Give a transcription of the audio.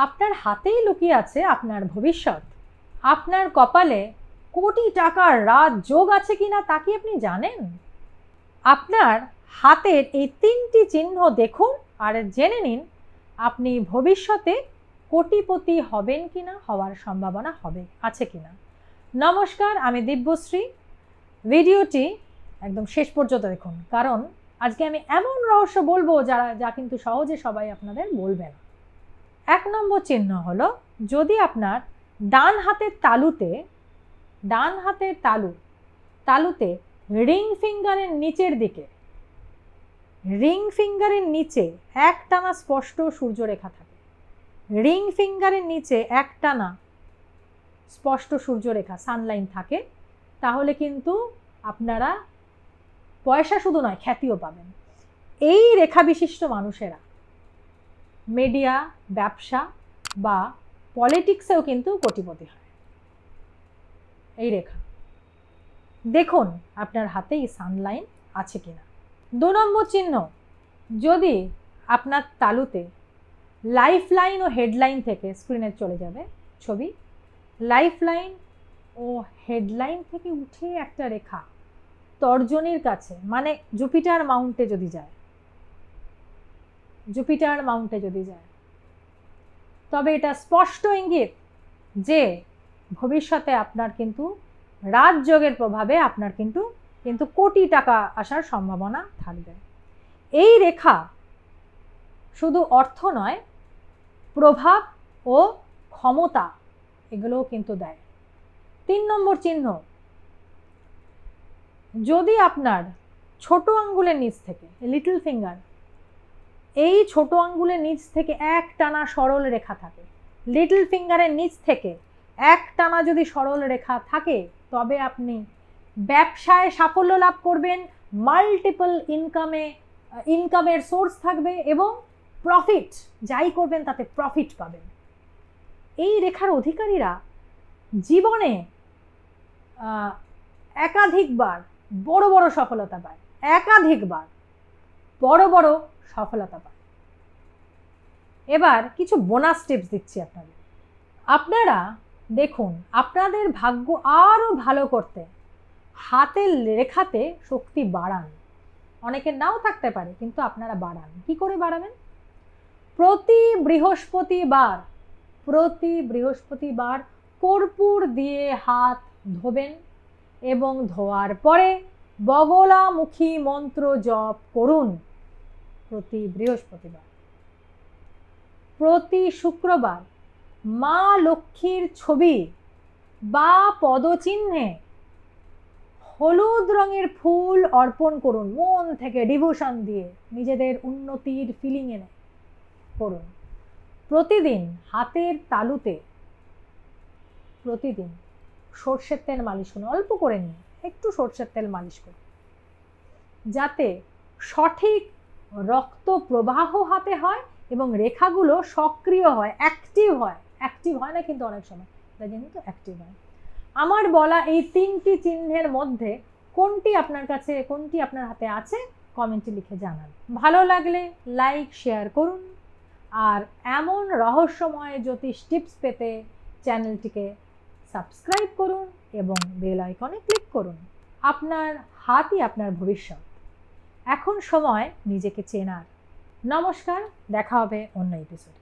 আপনার হাতেই লুকিয়ে আছে আপনার ভবিষ্যৎ। আপনার কপালে কোটি টাকার রাজ যোগ আছে কিনা তা কি আপনি জানেন? আপনার হাতের এই 3টি চিহ্ন দেখুন আর জেনে নিন আপনি ভবিষ্যতে কোটিপতি হবেন কিনা, হওয়ার সম্ভাবনা আছে কিনা। নমস্কার, আমি দিব্যশ্রী। ভিডিওটি একদম শেষ পর্যন্ত দেখুন, কারণ আজকে আমি এমন রহস্য বলবো যা কিন্তু সহজে সবাই আপনাদের বলবে না। 1 নম্বর চিহ্ন হলো, যদি আপনার ডান হাতের তালুতে রিং ফিঙ্গারের নিচে একটানা স্পষ্ট সূর্যরেখা থাকে, রিং ফিঙ্গারের নিচে একটানা স্পষ্ট সূর্যরেখা সানলাইন থাকে, তাহলে কিন্তু আপনারা পয়সা শুধু নয় খ্যাতিও পাবেন। এই রেখা বিশিষ্ট মানুষেরা মিডিয়া, ব্যবসা বা পলিটিক্সেও কিন্তু কোটিপতি হয়। এই রেখা দেখুন আপনার হাতে এই সানলাইন আছে কিনা। 2 নম্বর চিহ্ন, যদি আপনার তালুতে লাইফ লাইন ও হেডলাইন থেকে, স্ক্রিনে চলে যাবে ছবি, লাইফ লাইন ও হেডলাইন থেকে উঠে একটা রেখা তর্জনীর কাছে, মানে জুপিটার মাউন্টে যদি যায়, তবে এটা স্পষ্ট ইঙ্গিত যে ভবিষ্যতে আপনার কিন্তু রাজযোগের প্রভাবে আপনার কিন্তু কোটি টাকা আসার সম্ভাবনা থাকবে। এই রেখা শুধু অর্থ নয়, প্রভাব ও ক্ষমতা এগুলোও কিন্তু দেয়। 3 নম্বর চিহ্ন, যদি আপনার ছোট আঙ্গুলের নিচ থেকে, লিটল ফিঙ্গার, এই ছোট আঙ্গুলের নিচ থেকে একটানা সরল রেখা থাকে, লিটল ফিঙ্গারের নিচ থেকে একটানা যদি সরল রেখা থাকে, তবে আপনি ব্যবসায় সাফল্য লাভ করবেন, মাল্টিপল ইনকামের সোর্স থাকবে এবং প্রফিট, যাই করবেন তাতে প্রফিট পাবেন। এই রেখার অধিকারীরা জীবনে একাধিকবার বড় বড় সফলতা পায়, এবার কিছু বোনাস টিপস দিচ্ছি আপনাদের। আপনারা দেখুন, আপনাদের ভাগ্য আরো ভালো করতে হাতের রেখাতে শক্তি বাড়ান। অনেকের নাও থাকতে পারে, কিন্তু আপনারা বাড়ান। কি করে বাড়াবেন? প্রতি বৃহস্পতিবার কর্পূর দিয়ে হাত ধোবেন এবং ধোয়ার পরে বগলামুখী মন্ত্র জপ করুন। প্রতি বৃহস্পতিবার। প্রতি শুক্রবার মা লক্ষ্মীর ছবি বা পদচিহ্নে হলুদ রঙের ফুল অর্পণ করুন, মন থেকে ডিভোশন দিয়ে, নিজেদের উন্নতির ফিলিং এনে করুন। প্রতিদিন হাতের তালুতে সর্ষের তেল মালিশ করুন, অল্প করে নিন, একটু সর্ষের তেল মালিশ করুন, যাতে সঠিক রক্ত প্রবাহ হাতে হয় এবং রেখাগুলো সক্রিয় হয়, অ্যাক্টিভ হয় না কিন্তু অনেক সময়, এটা কিন্তু অ্যাক্টিভ হয়। আমার বলা এই 3টি চিহ্নের মধ্যে কোনটি আপনার হাতে আছে কমেন্টে লিখে জানান। ভালো লাগলে লাইক, শেয়ার করুন, আর এমন রহস্যময় জ্যোতিষ টিপস পেতে চ্যানেলটিকে সাবস্ক্রাইব করুন এবং বেল আইকনে ক্লিক করুন। আপনার হাতই আপনার ভবিষ্যৎ। এখন সময় নিজেকে চেনার। নমস্কার, দেখা হবে অন্য এপিসোডে।